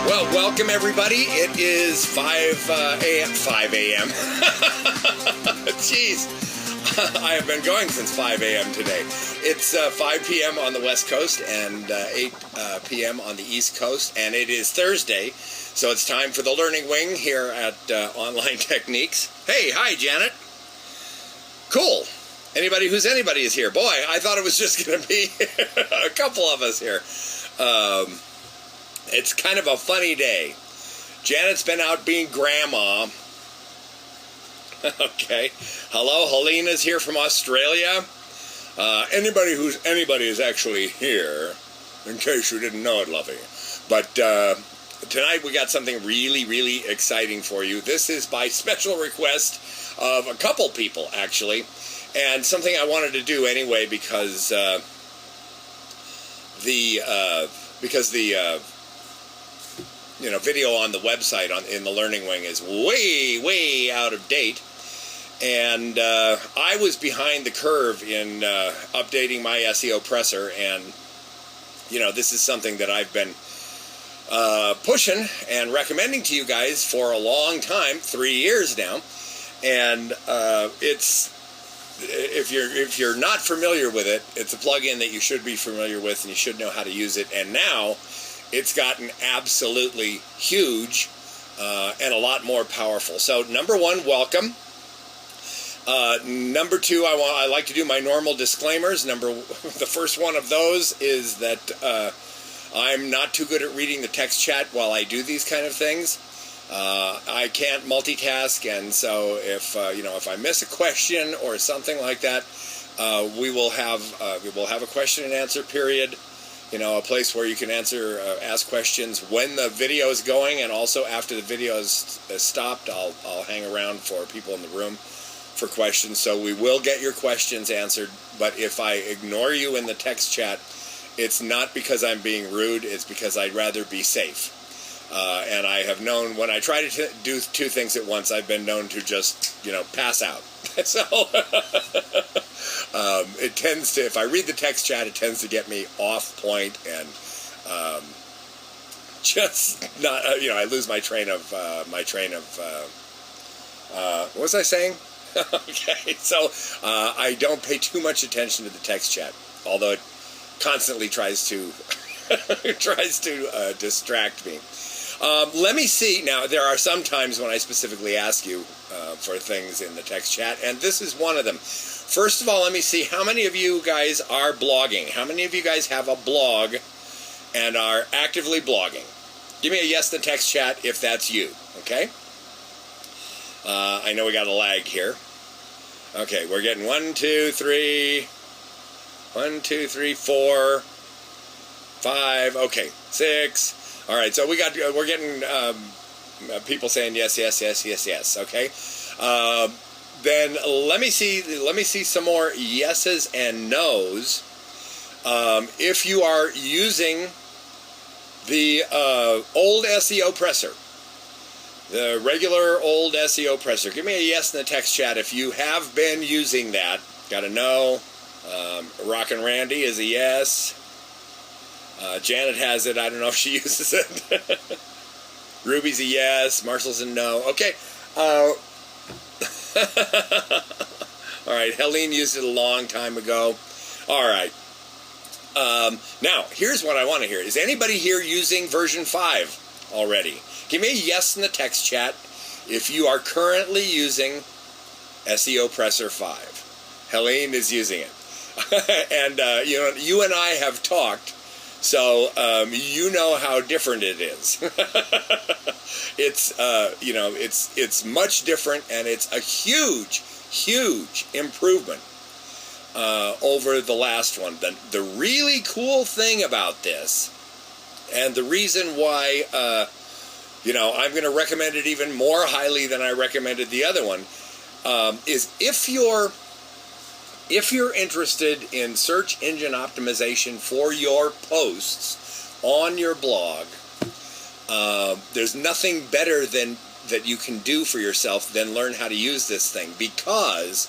Well, welcome everybody. It is 5 a.m. Jeez, I have been going since 5 a.m. today. It's 5 p.m. on the West Coast and 8 p.m. on the East Coast, and it is Thursday, so it's time for the Learning Wing here at Online Techniques. Hey, hi, Janet. Cool. Anybody is here. Boy, I thought it was just going to be a couple of us here. It's kind of a funny day. Janet's been out being grandma. Okay. Hello, Helena's here from Australia. Anybody is actually here, in case you didn't know it, Lovey. But tonight we got something really, really exciting for you. This is by special request of a couple people, actually, and something I wanted to do anyway because the video on the website in the Learning Wing is way out of date, and I was behind the curve in updating my SEOPressor, and this is something that I've been pushing and recommending to you guys for a long time, 3 years now, and it's if you're not familiar with it, it's a plugin that you should be familiar with and you should know how to use it, and now it's gotten absolutely huge and a lot more powerful. So number one, welcome. Number two, I like to do my normal disclaimers. The first one of those is that I'm not too good at reading the text chat while I do these kind of things. I can't multitask, and so if I miss a question or something like that, we will have a question and answer period. A place where you can ask questions when the video is going, and also after the video is stopped, I'll hang around for people in the room for questions. So we will get your questions answered, but if I ignore you in the text chat, it's not because I'm being rude, it's because I'd rather be safe. And I have known when I try to do two things at once, I've been known to just, pass out. So it tends to, if I read the text chat, it tends to get me off point and just not, I lose my train of, what was I saying? Okay, so I don't pay too much attention to the text chat, although it constantly tries to distract me. Let me see. Now, there are some times when I specifically ask you for things in the text chat, and this is one of them. First of all, let me see how many of you guys are blogging. How many of you guys have a blog and are actively blogging? Give me a yes in the text chat if that's you, okay? I know we got a lag here. Okay, we're getting 1, 2, 3, 4, 5, okay, 6. All right, so we're getting people saying yes, okay? Then let me see some more yeses and nos. If you are using the old SEOPressor, the regular old SEOPressor, give me a yes in the text chat if you have been using that. Got a no. Rockin' Randy is a yes. Janet has it. I don't know if she uses it. Ruby's a yes. Marshall's a no. Okay. All right. Helene used it a long time ago. All right. Now, here's what I want to hear. Is anybody here using version 5 already? Give me a yes in the text chat if you are currently using SEOPressor 5. Helene is using it. And, you and I have talked. So, you know how different it is. It's much different, and it's a huge improvement over the last one. The really cool thing about this, and the reason why, I'm going to recommend it even more highly than I recommended the other one, is if you're interested in search engine optimization for your posts on your blog, there's nothing better that you can do for yourself than learn how to use this thing, because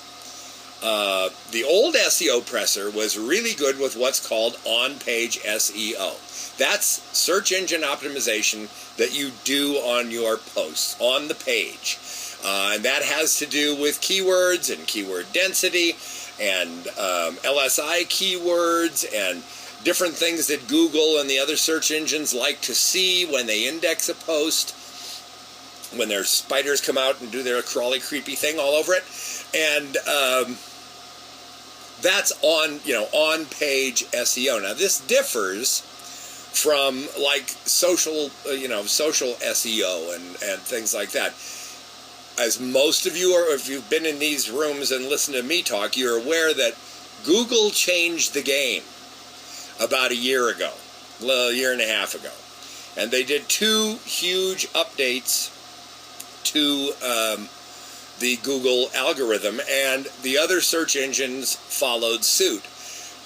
The old SEOPressor was really good with what's called on-page SEO. That's search engine optimization that you do on your posts, on the page. And that has to do with keywords and keyword density and Lsi Keywords and different things that Google and the other search engines like to see when they index a post, when their spiders come out and do their crawly, creepy thing all over it. And that's on-page SEO. Now, this differs from like social SEO and things like that. As most of you are, if you've been in these rooms and listened to me talk, you're aware that Google changed the game about a year ago, a year and a half ago. And they did 2 huge updates to the Google algorithm, and the other search engines followed suit.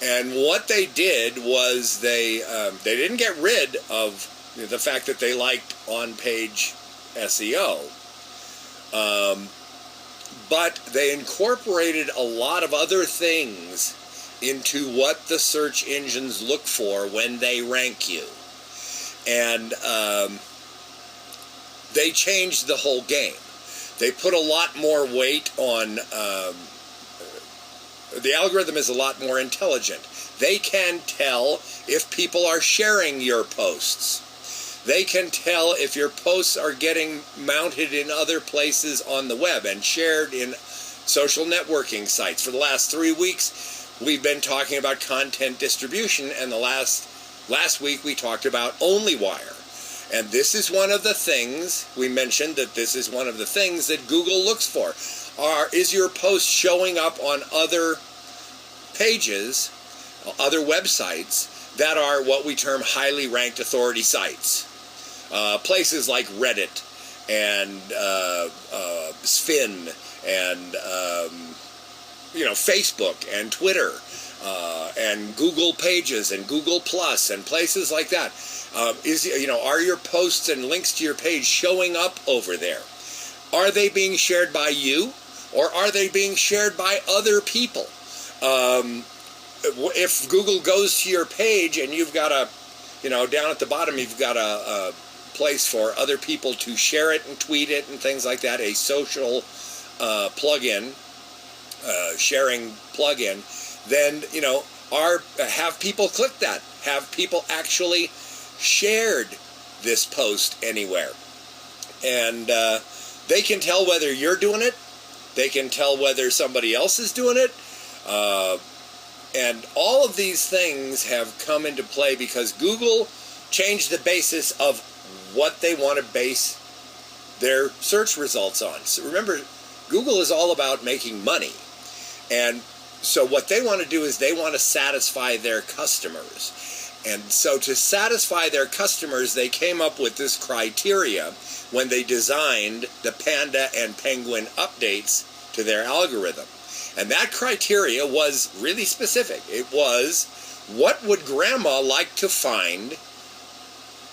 And what they did was they didn't get rid of the fact that they liked on-page SEO, but they incorporated a lot of other things into what the search engines look for when they rank you. And they changed the whole game. They put a lot more weight on, the algorithm is a lot more intelligent. They can tell if people are sharing your posts. They can tell if your posts are getting mounted in other places on the web and shared in social networking sites. For the last 3 weeks, we've been talking about content distribution, and the last week we talked about OnlyWire. And this is one of the things, we mentioned that this is one of the things that Google looks for. Is your post showing up on other pages, other websites that are what we term highly ranked authority sites? Places like Reddit and Spin and Facebook and Twitter and Google Pages and Google Plus and places like that. Are your posts and links to your page showing up over there? Are they being shared by you, or are they being shared by other people? If Google goes to your page and you've got down at the bottom you've got a place for other people to share it and tweet it and things like that, a social plugin, sharing plugin, then have people click that? Have people actually shared this post anywhere? And they can tell whether you're doing it. They can tell whether somebody else is doing it. And all of these things have come into play because Google changed the basis of what they want to base their search results on. So remember, Google is all about making money. And so what they want to do is they want to satisfy their customers. And so to satisfy their customers, they came up with this criteria when they designed the Panda and Penguin updates to their algorithm. And that criteria was really specific. It was, what would Grandma like to find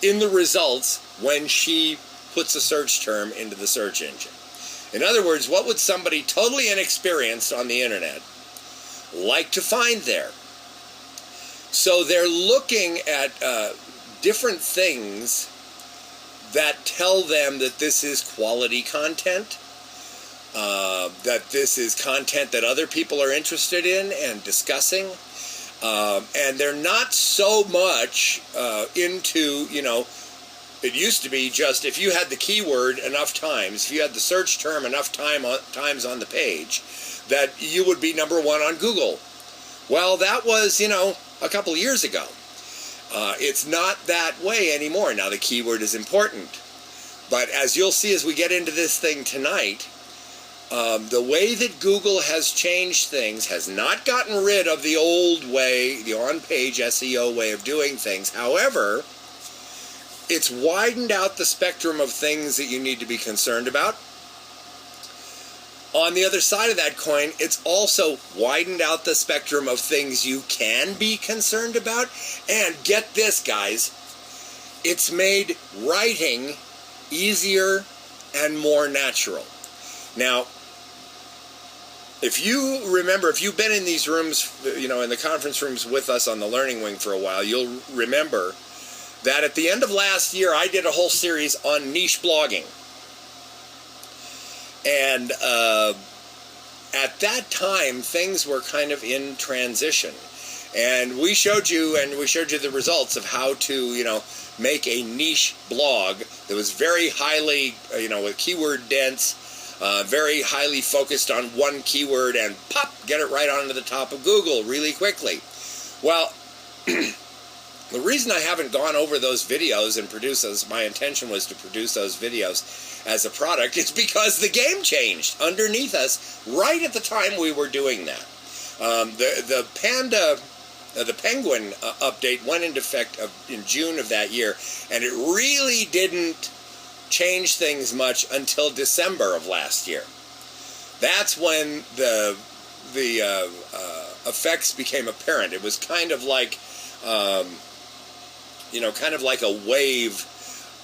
in the results when she puts a search term into the search engine? In other words, what would somebody totally inexperienced on the internet like to find there? So they're looking at different things that tell them that this is quality content, that this is content that other people are interested in and discussing, and they're not so much into, it used to be just if you had the keyword enough times, if you had the search term enough times on the page, that you would be number 1 on Google. Well, that was, a couple of years ago. It's not that way anymore. Now, the keyword is important. But as you'll see as we get into this thing tonight, the way that Google has changed things has not gotten rid of the old way, the on-page SEO way of doing things. However, it's widened out the spectrum of things that you need to be concerned about. On the other side of that coin, it's also widened out the spectrum of things you can be concerned about. And get this, guys, it's made writing easier and more natural. Now, if you remember, if you've been in these rooms, in the conference rooms with us on the Learning Wing for a while, you'll remember that at the end of last year, I did a whole series on niche blogging. And at that time, things were kind of in transition. And we showed you the results of how to, make a niche blog that was very highly, keyword dense, very highly focused on one keyword, and pop, get it right onto the top of Google really quickly. Well, the reason I haven't gone over those videos and produced those, my intention was to produce those videos as a product, is because the game changed underneath us right at the time we were doing that. The Penguin update went into effect in June of that year, and it really didn't change things much until December of last year. That's when the effects became apparent. It was kind of like a wave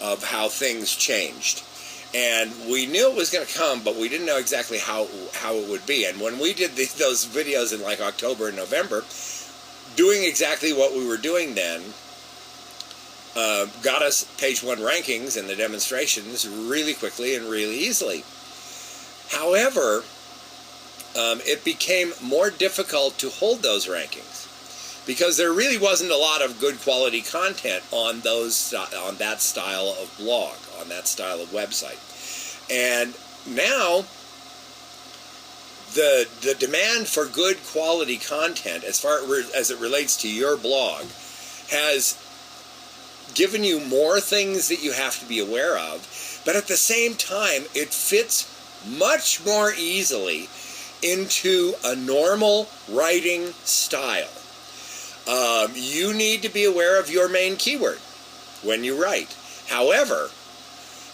of how things changed. And we knew it was going to come, but we didn't know exactly how it would be. And when we did those videos in like October and November, doing exactly what we were doing then got us page 1 rankings in the demonstrations really quickly and really easily. However, it became more difficult to hold those rankings because there really wasn't a lot of good quality content on that style of blog, on that style of website. And now the demand for good quality content, as far as it relates to your blog, has given you more things that you have to be aware of, but at the same time, it fits much more easily into a normal writing style. You need to be aware of your main keyword when you write. However,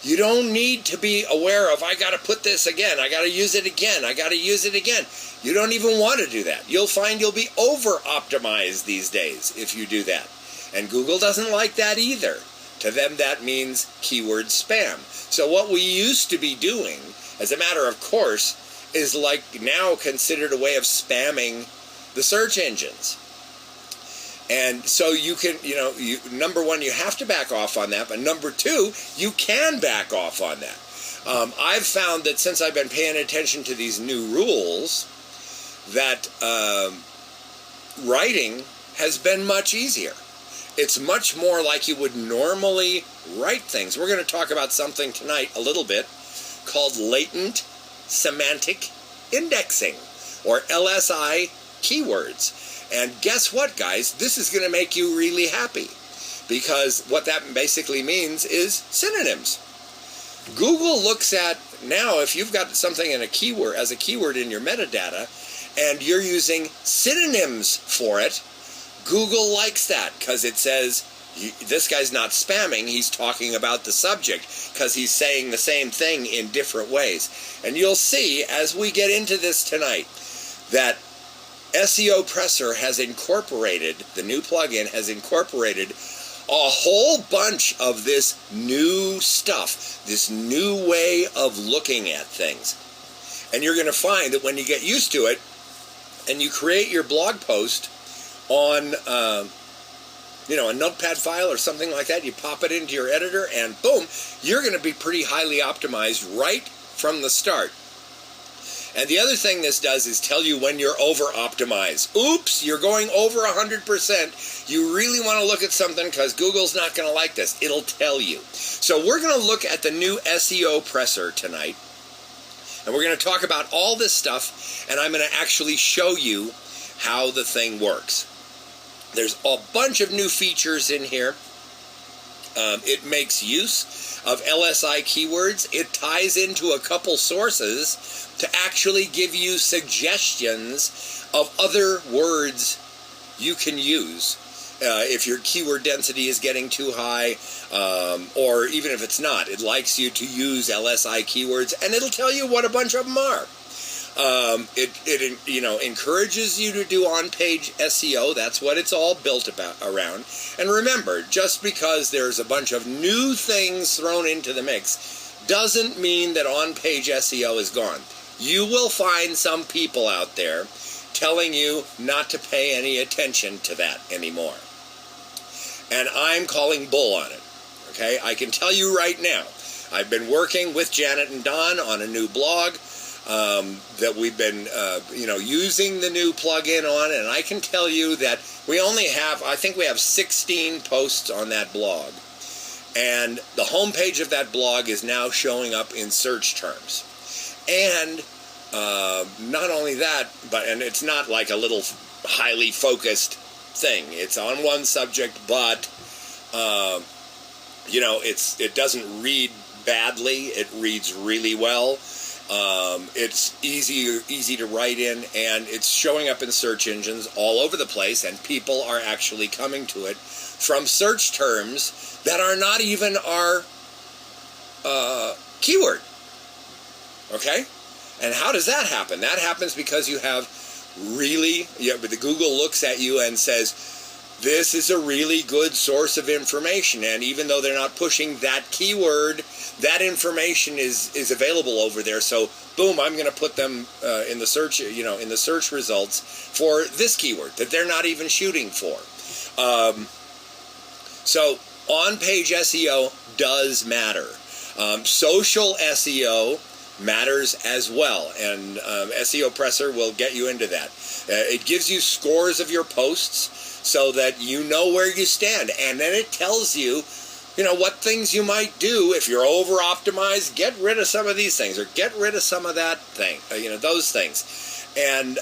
you don't need to be aware of, I got to put this again, I got to use it again, I got to use it again. You don't even want to do that. You'll find you'll be over-optimized these days if you do that. And Google doesn't like that either. To them, that means keyword spam. So what we used to be doing, as a matter of course, is like now considered a way of spamming the search engines. And so you can, number one, you have to back off on that, but number two, you can back off on that. I've found that since I've been paying attention to these new rules, that writing has been much easier. It's much more like you would normally write things. We're going to talk about something tonight a little bit called Latent Semantic Indexing, or LSI Keywords. And guess what, guys? This is going to make you really happy, because what that basically means is synonyms. Google looks at, now if you've got something in a keyword as a keyword in your metadata and you're using synonyms for it, Google likes that because it says this guy's not spamming, he's talking about the subject because he's saying the same thing in different ways. And you'll see as we get into this tonight that SEOPressor has incorporated, the new plugin has incorporated a whole bunch of this new stuff, this new way of looking at things. And you're going to find that when you get used to it and you create your blog post on a notepad file or something like that, you pop it into your editor and boom, you're going to be pretty highly optimized right from the start. And the other thing this does is tell you when you're over-optimized. Oops, you're going over 100%. You really want to look at something because Google's not going to like this. It'll tell you. So we're going to look at the new SEOPressor tonight. And we're going to talk about all this stuff, and I'm going to actually show you how the thing works. There's a bunch of new features in here. It makes use of LSI keywords. It ties into a couple sources to actually give you suggestions of other words you can use if your keyword density is getting too high, or even if it's not. It likes you to use LSI keywords, and it'll tell you what a bunch of them are. It encourages you to do on-page SEO. That's what it's all built around. And remember, just because there's a bunch of new things thrown into the mix doesn't mean that on-page SEO is gone. you will find some people out there telling you not to pay any attention to that anymore. And I'm calling bull on it. Okay, I can tell you right now, I've been working with Janet and Don on a new blog that we've been, using the new plugin on, and I can tell you that we only have, I think we have 16 posts on that blog. And the homepage of that blog is now showing up in search terms. And not only that, and it's not like a little highly focused thing. It's on one subject, but it doesn't read badly. It reads really well. It's easy to write in, and it's showing up in search engines all over the place, and people are actually coming to it from search terms that are not even our keyword. Okay? And how does that happen? That happens because you have the Google looks at you and says, this is a really good source of information, and even though they're not pushing that keyword, that information is available over there. So, boom, I'm going to put them in the search, in the search results for this keyword that they're not even shooting for. So, on-page SEO does matter. Social SEO matters as well, and SEOPressor will get you into that. It gives you scores of your posts so that you know where you stand, and then it tells you, what things you might do if you're over-optimized. Get rid of some of these things, or get rid of some of that thing, those things, and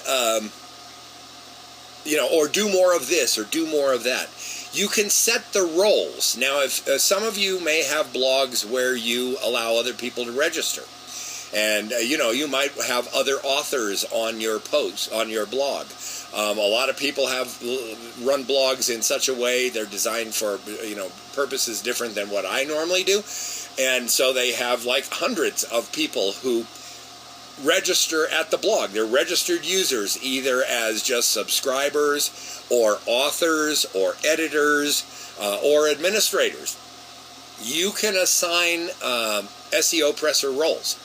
or do more of this, or do more of that. You can set the roles. Now, if some of you may have blogs where you allow other people to register, and you might have other authors on your posts, on your blog. A lot of people have run blogs in such a way, they're designed for purposes different than what I normally do, and so they have like hundreds of people who register at the blog. They're registered users, either as just subscribers or authors or editors or administrators. You can assign SEOPressor roles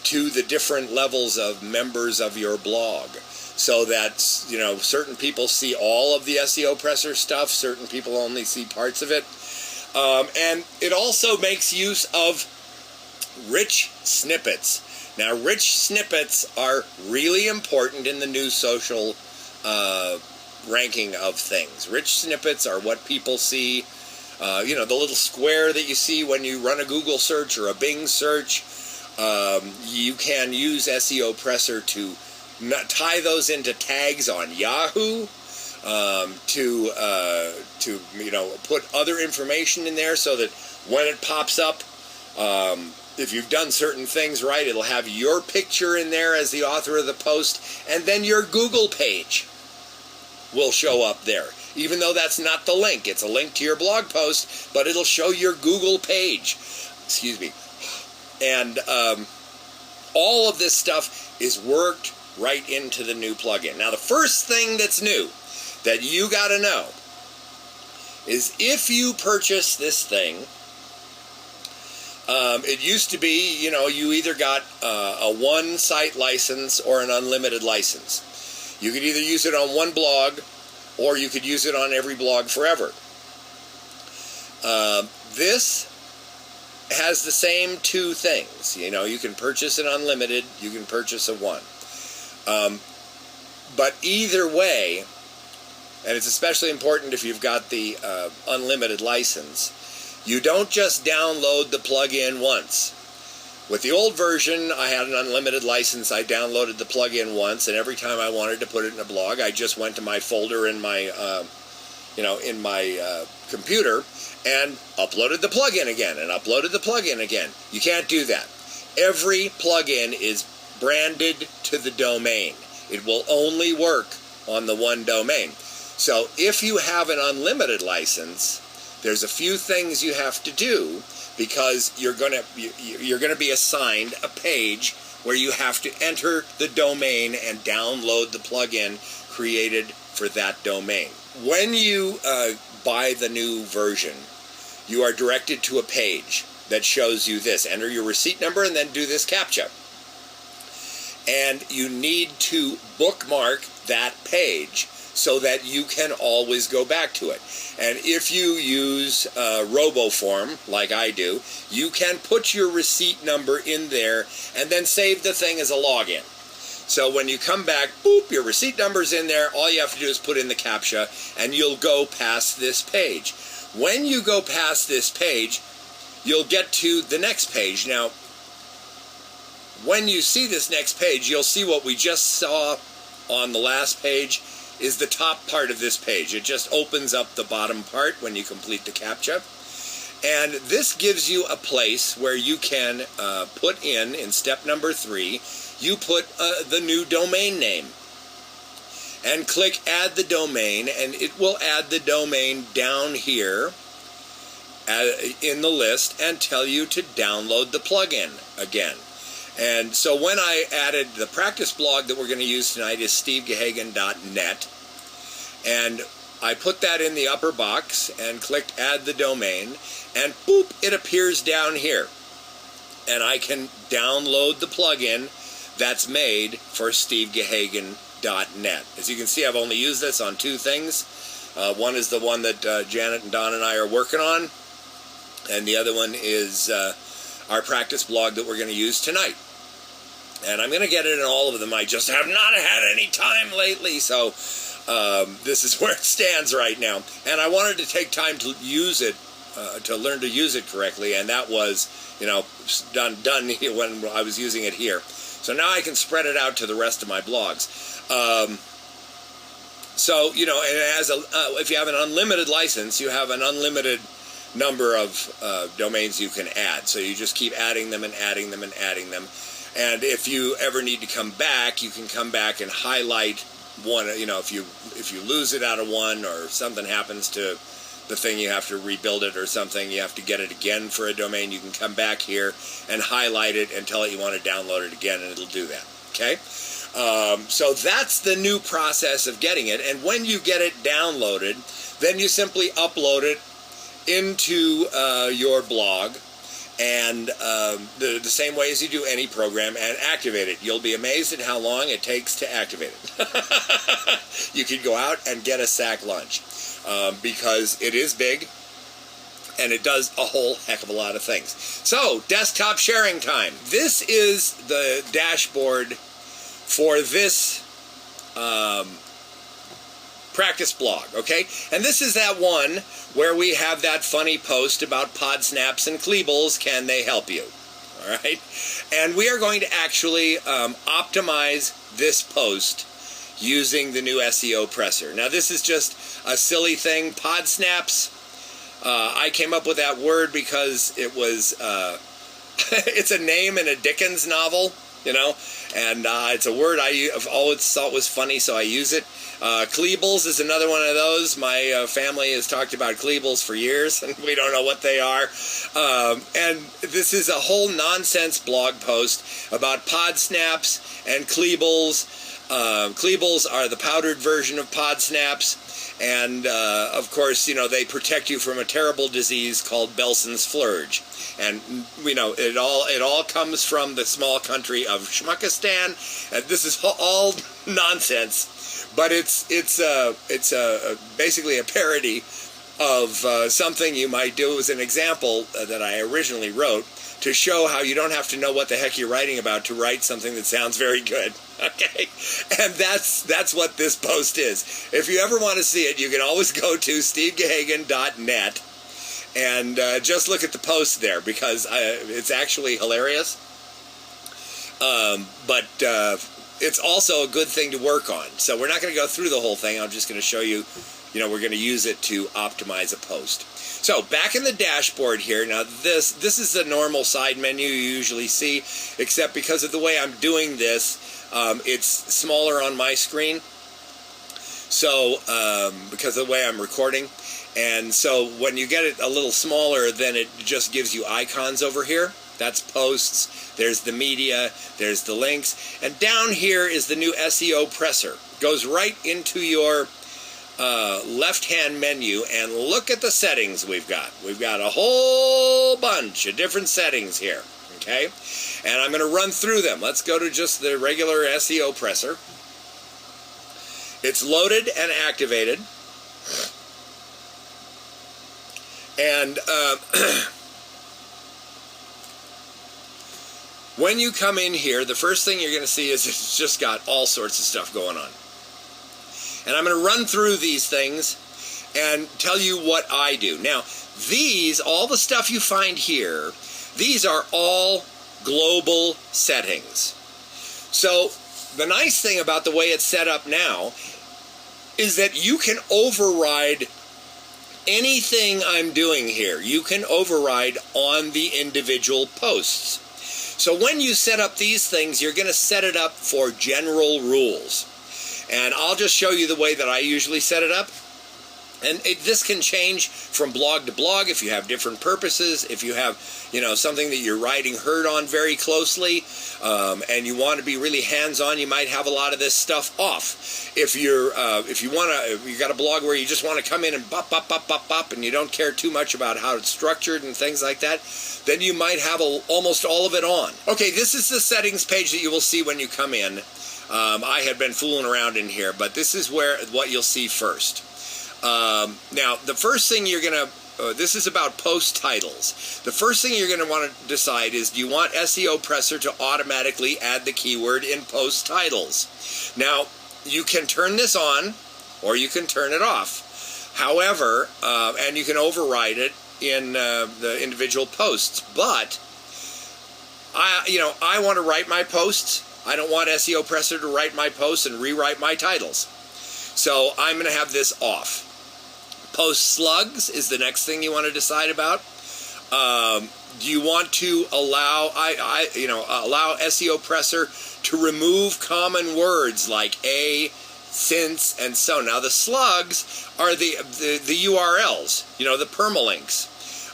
to the different levels of members of your blog, so that certain people see all of the SEOPressor stuff, certain people only see parts of it, and it also makes use of rich snippets. Now, rich snippets are really important in the new social ranking of things. Rich snippets are what people see. The little square that you see when you run a Google search or a Bing search. You can use SEOPressor to tie those into tags on Yahoo, to put other information in there so that when it pops up, if you've done certain things right, it'll have your picture in there as the author of the post, and then your Google page will show up there. Even though that's not the link, it's a link to your blog post, but it'll show your Google page. Excuse me. And all of this stuff is worked right into the new plugin. Now, the first thing that's new that you got to know is if you purchase this thing, it used to be, you either got a one-site license or an unlimited license. You could either use it on one blog, or you could use it on every blog forever. This has the same two things. You can purchase an unlimited, you can purchase a one. But either way, and it's especially important if you've got the unlimited license, you don't just download the plugin once. With the old version, I had an unlimited license. I downloaded the plugin once, and every time I wanted to put it in a blog, I just went to my folder in my, computer and uploaded the plugin again and uploaded the plugin again. You can't do that. Every plugin is branded to the domain. It will only work on the one domain. So if you have an unlimited license, there's a few things you have to do, because you're going to be assigned a page where you have to enter the domain and download the plugin created for that domain. When you buy the new version, you are directed to a page that shows you this. Enter your receipt number and then do this CAPTCHA. and you need to bookmark that page so that you can always go back to it. And if you use RoboForm, like I do, you can put your receipt number in there and then save the thing as a login. So when you come back, boop, your receipt number's in there. All you have to do is put in the CAPTCHA, and you'll go past this page. When you go past this page, you'll get to the next page. Now, when you see this next page, you'll see what we just saw on the last page is the top part of this page. It just opens up the bottom part when you complete the CAPTCHA. And this gives you a place where you can put in step number 3, you put the new domain name. And click Add the Domain, and it will add the domain down here in the list and tell you to download the plugin again. And so when I added the practice blog that we're going to use tonight is stevegaghagen.net, and I put that in the upper box and clicked Add the Domain, and boop, it appears down here. And I can download the plugin that's made for stevegaghagen.net. As you can see, I've only used this on 2 things. One is the one that Janet and Don and I are working on, and the other one is our practice blog that we're going to use tonight. And I'm going to get it in all of them. I just have not had any time lately, so this is where it stands right now. And I wanted to take time to use it, to learn to use it correctly, and that was, done when I was using it here. So now I can spread it out to the rest of my blogs. So, and as if you have an unlimited license, you have an unlimited number of domains you can add. So you just keep adding them and adding them and adding them. And if you ever need to come back, you can come back and highlight one. If you lose it out of one, or something happens to the thing, you have to rebuild it or something, you have to get it again for a domain, you can come back here and highlight it and tell it you want to download it again, and it'll do that. Okay? So that's the new process of getting it. And when you get it downloaded, then you simply upload it into your blog, and the same way as you do any program, and activate it. You'll be amazed at how long it takes to activate it. You could go out and get a sack lunch, because it is big, and it does a whole heck of a lot of things. So, desktop sharing time. This is the dashboard for this practice blog, okay? And this is that one where we have that funny post about pod snaps and Kleebles, can they help you? All right? And we are going to actually optimize this post using the new SEOPressor. Now, this is just a silly thing. Pod snaps, I came up with that word because it was, it's a name in a Dickens novel, and it's a word I've always thought was funny, so I use it. Kleebles is another one of those. My family has talked about Kleebles for years, and we don't know what they are. And this is a whole nonsense blog post about pod snaps and Kleebles. Kleebles are the powdered version of pod snaps, and of course, they protect you from a terrible disease called Belson's Splurge. And it all comes from the small country of Schmuckistan. And this is all nonsense. But it's basically a parody of something you might do as an example that I originally wrote to show how you don't have to know what the heck you're writing about to write something that sounds very good. Okay? And that's what this post is. If you ever want to see it, you can always go to stevegaghagen.net and just look at the post there, because it's actually hilarious. But it's also a good thing to work on. So we're not going to go through the whole thing. I'm just going to show you, we're going to use it to optimize a post. So back in the dashboard here, now this is the normal side menu you usually see, except because of the way I'm doing this, it's smaller on my screen. So, because of the way I'm recording. And so when you get it a little smaller, then it just gives you icons over here. That's posts, there's the media, there's the links, and down here is the new SEOPressor. Goes right into your left-hand menu, and look at the settings we've got. We've got a whole bunch of different settings here, okay? okay? And I'm going to run through them. Let's go to just the regular SEOPressor. It's loaded and activated. And when you come in here, the first thing you're going to see is it's just got all sorts of stuff going on. And I'm going to run through these things and tell you what I do. Now, all the stuff you find here, these are all global settings. So the nice thing about the way it's set up now is that you can override anything I'm doing here. You can override on the individual posts. So when you set up these things, you're going to set it up for general rules. And I'll just show you the way that I usually set it up. And this can change from blog to blog if you have different purposes, if you have, something that you're writing herd on very closely, and you want to be really hands-on, you might have a lot of this stuff off. If you got a blog where you just want to come in and bop, and you don't care too much about how it's structured and things like that, then you might have almost all of it on. Okay, this is the settings page that you will see when you come in. I had been fooling around in here, but this is what you'll see first. Now, the first thing you're going to, this is about post titles. The first thing you're going to want to decide is, do you want SEOPressor to automatically add the keyword in post titles? Now, you can turn this on, or you can turn it off. However, and you can override it in the individual posts. But, I want to write my posts. I don't want SEOPressor to write my posts and rewrite my titles. So I'm going to have this off. Post slugs is the next thing you want to decide about. Do you want to allow allow SEOPressor to remove common words like a, since, and so? Now the slugs are the URLs, the permalinks.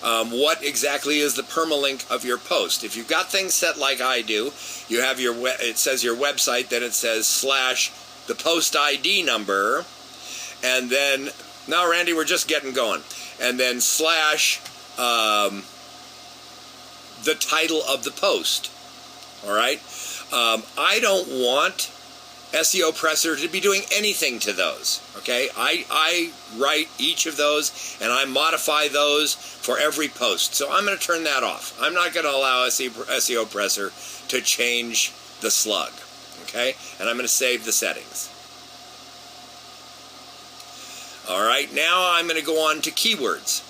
What exactly is the permalink of your post? If you've got things set like I do, you have it says your website, then it says / the post ID number, and then, now Randy, we're just getting going, and then / the title of the post. All right? I don't want SEOPressor to be doing anything to those. Okay? I write each of those, and I modify those for every post. So I'm going to turn that off. I'm not going to allow SEOPressor to change the slug. Okay? And I'm going to save the settings. All right, now I'm going to go on to keywords.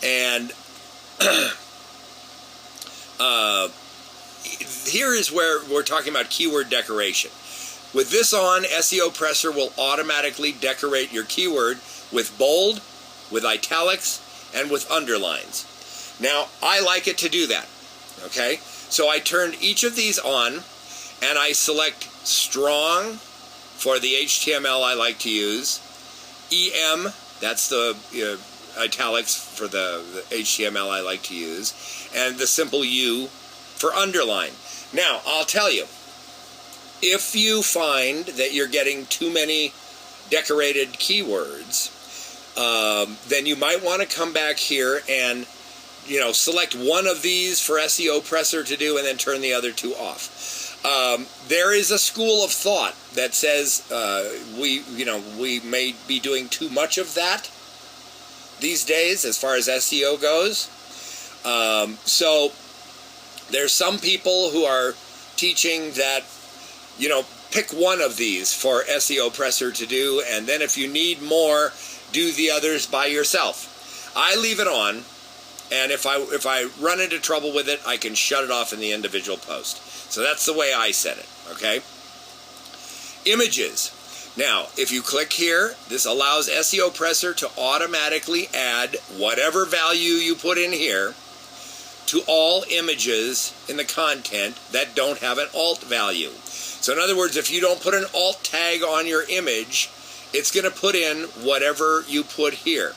And here is where we're talking about keyword decoration. With this on, SEOPressor will automatically decorate your keyword with bold, with italics, and with underlines. Now, I like it to do that. Okay? So I turned each of these on, and I select strong for the HTML I like to use. EM, that's the italics for the HTML I like to use, and the simple U for underline. Now, I'll tell you, if you find that you're getting too many decorated keywords, then you might want to come back here and select one of these for SEOPressor to do and then turn the other two off. There is a school of thought that says we may be doing too much of that these days as far as SEO goes. So there's some people who are teaching that pick one of these for SEOPressor to do, and then if you need more, do the others by yourself. I leave it on, and if I run into trouble with it, I can shut it off in the individual post. So that's the way I set it, okay? Images. Now, if you click here, this allows SEOPressor to automatically add whatever value you put in here to all images in the content that don't have an alt value. So in other words, if you don't put an alt tag on your image, it's going to put in whatever you put here.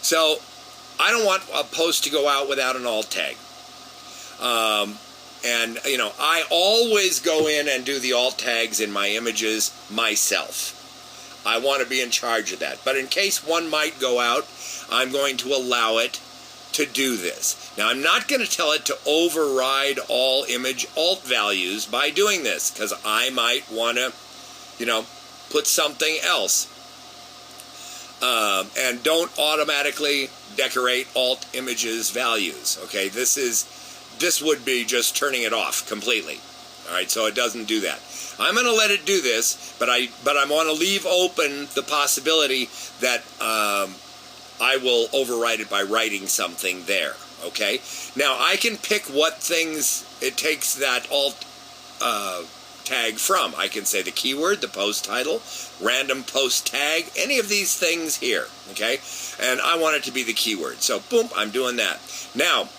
So I don't want a post to go out without an alt tag. And, I always go in and do the alt tags in my images myself. I want to be in charge of that. But in case one might go out, I'm going to allow it to do this. Now, I'm not going to tell it to override all image alt values by doing this, because I might want to, put something else. And don't automatically decorate alt images values. Okay, this would be just turning it off completely. All right, so it doesn't do that. I'm going to let it do this, but I want to leave open the possibility that I will override it by writing something there. Okay, now I can pick what things it takes that alt tag from. I can say the keyword, the post title, random post tag, any of these things here, okay? And I want it to be the keyword. So, boom, I'm doing that. Now,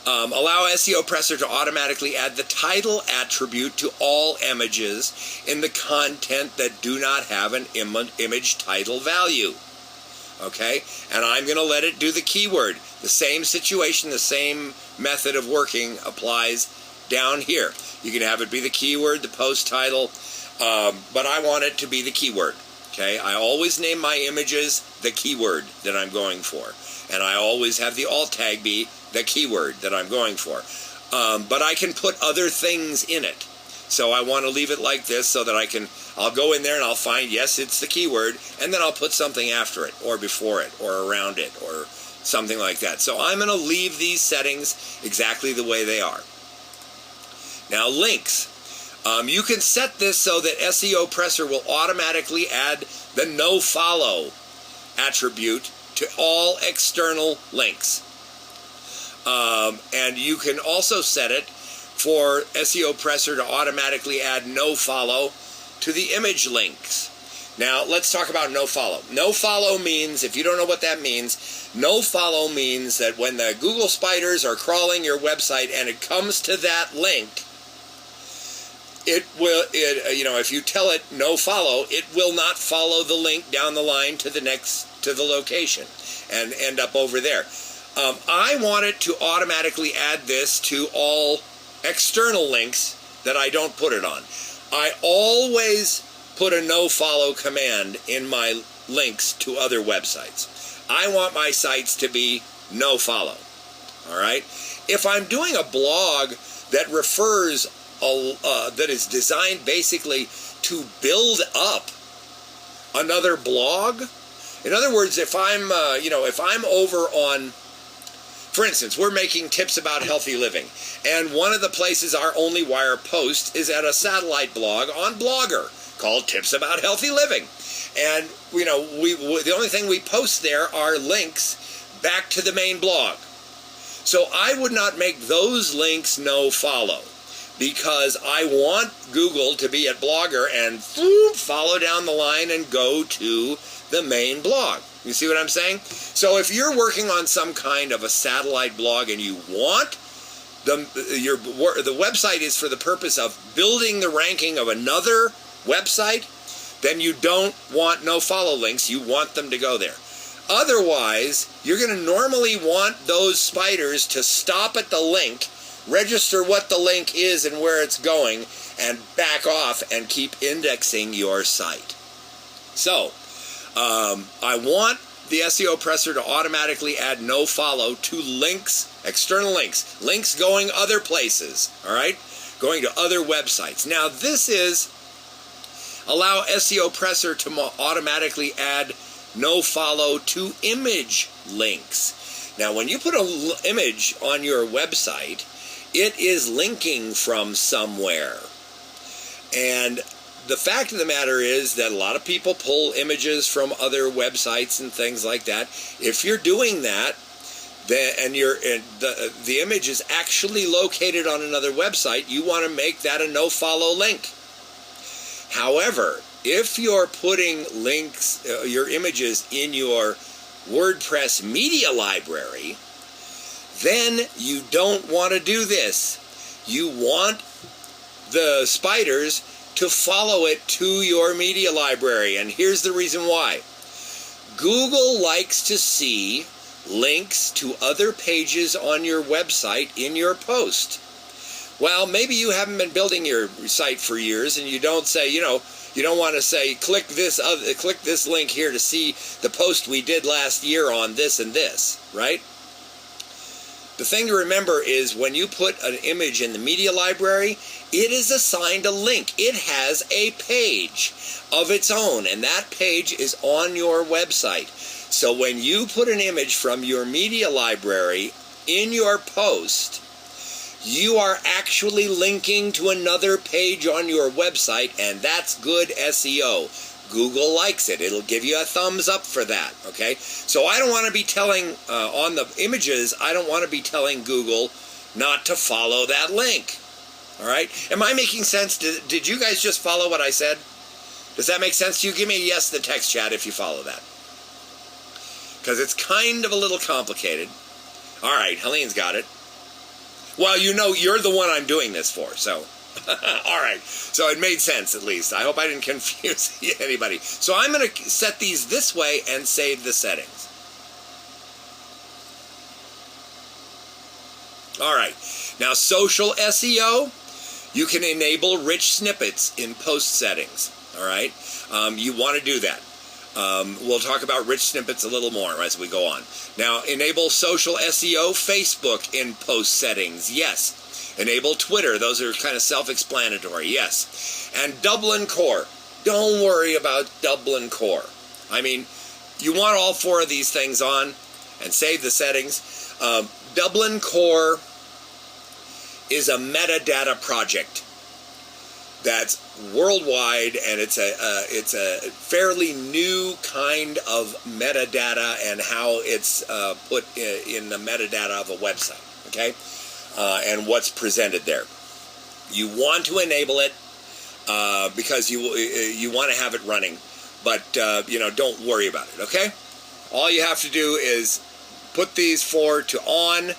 allow SEOPressor to automatically add the title attribute to all images in the content that do not have an image title value, okay? And I'm going to let it do the keyword. The same situation, the same method of working applies down here. You can have it be the keyword, the post title, but I want it to be the keyword. Okay, I always name my images the keyword that I'm going for, and I always have the alt tag be the keyword that I'm going for. But I can put other things in it, so I want to leave it like this so that I'll go in there and I'll find, yes, it's the keyword, and then I'll put something after it, or before it, or around it, or something like that. So I'm going to leave these settings exactly the way they are. Now, links. You can set this so that SEOPressor will automatically add the nofollow attribute to all external links. And you can also set it for SEOPressor to automatically add nofollow to the image links. Now, let's talk about nofollow. Nofollow means, if you don't know what that means, nofollow means that when the Google spiders are crawling your website and it comes to that link, if you tell it no follow, it will not follow the link down the line to the location and end up over there. I want it to automatically add this to all external links that I don't put it on. I always put a no follow command in my links to other websites. I want my sites to be no follow. All right. If I'm doing a blog that refers that is designed basically to build up another blog. In other words, if I'm over on, for instance, we're making tips about healthy living, and one of the places our Only Wire post is at a satellite blog on Blogger called Tips About Healthy Living, and the only thing we post there are links back to the main blog. So I would not make those links no follow, because I want Google to be at Blogger and follow down the line and go to the main blog. You see what I'm saying? So if you're working on some kind of a satellite blog and you want the website is for the purpose of building the ranking of another website, then you don't want no follow links. You want them to go there. Otherwise, you're going to normally want those spiders to stop at the link, register what the link is and where it's going, and back off and keep indexing your site. So, I want the SEOPressor to automatically add no follow to links, external links going other places, all right? Going to other websites. Now, this is allow SEOPressor to automatically add no follow to image links. Now, when you put an image on your website, it is linking from somewhere. And the fact of the matter is that a lot of people pull images from other websites and things like that. If you're doing that, and the image is actually located on another website, you want to make that a no-follow link. However, if you're putting links, your images in your WordPress media library, then you don't want to do this. You want the spiders to follow it to your media library. And here's the reason why. Google likes to see links to other pages on your website in your post. Well, maybe you haven't been building your site for years and you don't say, you don't want to say, click this link here to see the post we did last year on this and this, right? The thing to remember is when you put an image in the media library, it is assigned a link. It has a page of its own, and that page is on your website. So when you put an image from your media library in your post, you are actually linking to another page on your website, and that's good SEO. Google likes it. It'll give you a thumbs up for that, okay? So I don't want to be telling, on the images, I don't want to be telling Google not to follow that link, all right? Am I making sense? Did you guys just follow what I said? Does that make sense to you? Give me a yes in the text chat if you follow that. Because it's kind of a little complicated. All right, Helene's got it. Well, you know, you're the one I'm doing this for, so... All right, so it made sense at least. I hope I didn't confuse anybody. So I'm going to set these this way and save the settings. All right, now social SEO, you can enable rich snippets in post settings. All right, you want to do that. We'll talk about rich snippets a little more as we go on. Now, enable social SEO, Facebook in post settings. Yes. Enable Twitter. Those are kind of self-explanatory. Yes. And Dublin Core. Don't worry about Dublin Core. I mean, you want all four of these things on and save the settings. Dublin Core is a metadata project that's worldwide, and it's a fairly new kind of metadata and how it's put in the metadata of a website. Okay. And what's presented there. You want to enable it because you want to have it running, but don't worry about it. Okay, all you have to do is put these four to on,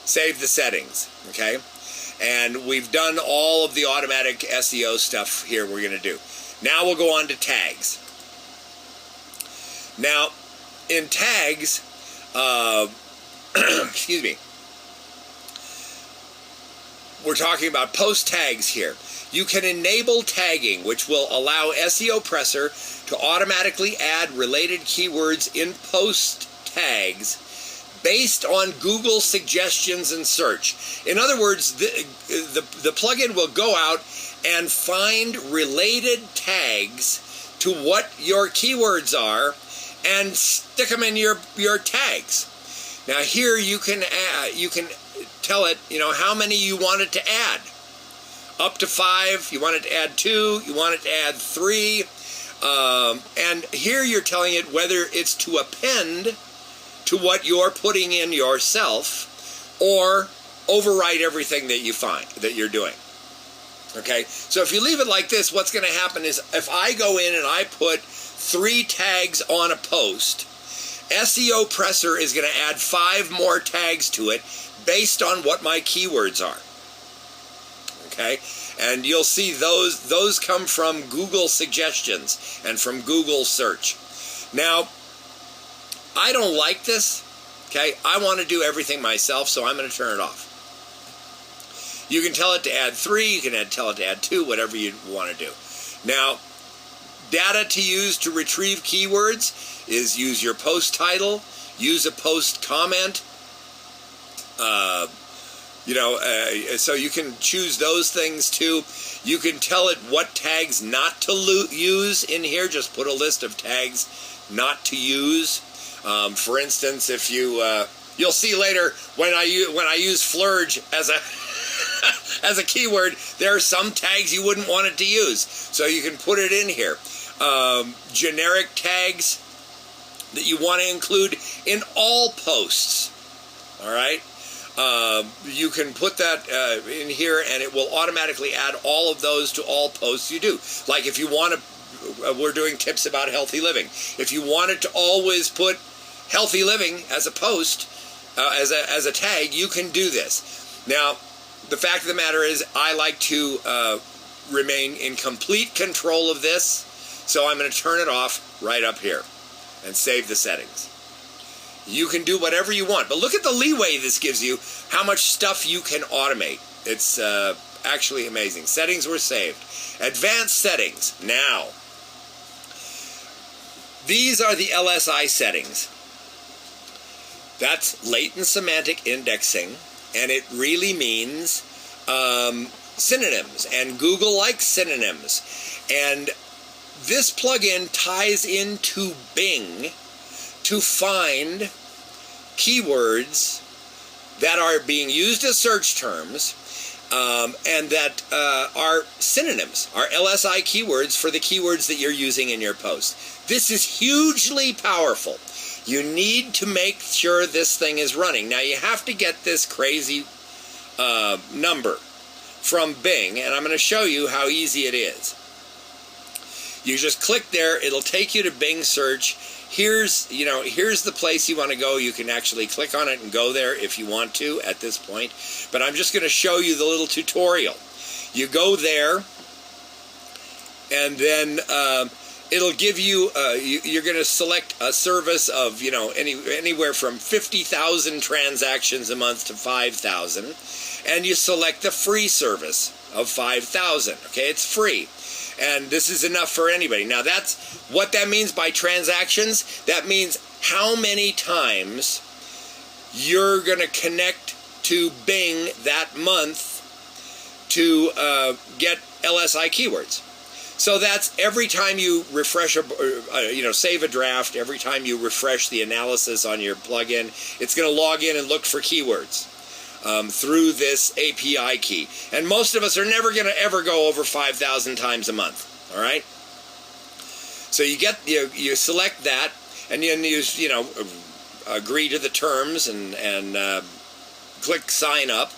save the settings. Okay, and we've done all of the automatic SEO stuff here. We're going to do now. We'll go on to tags. Now, in tags, excuse me. We're talking about post tags here. You can enable tagging, which will allow SEOPressor to automatically add related keywords in post tags based on Google suggestions and search. In other words, the plugin will go out and find related tags to what your keywords are and stick them in your tags. Now here you can tell it, how many you want it to add. Up to 5, you want it to add 2, you want it to add 3. And here you're telling it whether it's to append to what you're putting in yourself or overwrite everything that you find that you're doing. Okay, so if you leave it like this, what's going to happen is if I go in and I put 3 tags on a post, SEOPressor is going to add 5 more tags to it based on what my keywords are. Okay, and you'll see those come from Google suggestions and from Google search. Now, I don't like this. Okay, I want to do everything myself, so I'm going to turn it off. You can tell it to add 3, you can tell it to add 2, whatever you want to do. Now, data to use to retrieve keywords is use your post title, use a post comment, so you can choose those things too. You can tell it what tags not to use in here. Just put a list of tags not to use. For instance, if you'll see later when I use flurge as a keyword, there are some tags you wouldn't want it to use. So you can put it in here. Generic tags that you want to include in all posts. All right. You can put that in here, and it will automatically add all of those to all posts you do. Like if you want to, we're doing tips about healthy living. If you wanted to always put healthy living as a post, as a tag, you can do this. Now, the fact of the matter is, I like to remain in complete control of this, so I'm going to turn it off right up here and save the settings. You can do whatever you want, but look at the leeway this gives you, how much stuff you can automate. It's actually amazing. Settings were saved. Advanced settings. Now, these are the LSI settings. That's latent semantic indexing, and it really means synonyms, and Google likes synonyms. And this plugin ties into Bing to find keywords that are being used as search terms and that are synonyms, are LSI keywords for the keywords that you're using in your post. This is hugely powerful. You need to make sure this thing is running. Now, you have to get this crazy number from Bing, and I'm going to show you how easy it is. You just click there. It'll take you to Bing search. Here's the place you want to go. You can actually click on it and go there if you want to at this point. But I'm just going to show you the little tutorial. You go there, and then it'll give you, you're going to select a service of, anywhere from 50,000 transactions a month to 5,000. And you select the free service of 5,000. Okay, it's free. And this is enough for anybody. Now, that's what that means by transactions. That means how many times you're going to connect to Bing that month to get LSI keywords. So that's every time you refresh, save a draft, every time you refresh the analysis on your plugin, it's going to log in and look for keywords through this API key. And most of us are never going to ever go over 5,000 times a month, all right? So you select that, and then you agree to the terms and click sign up.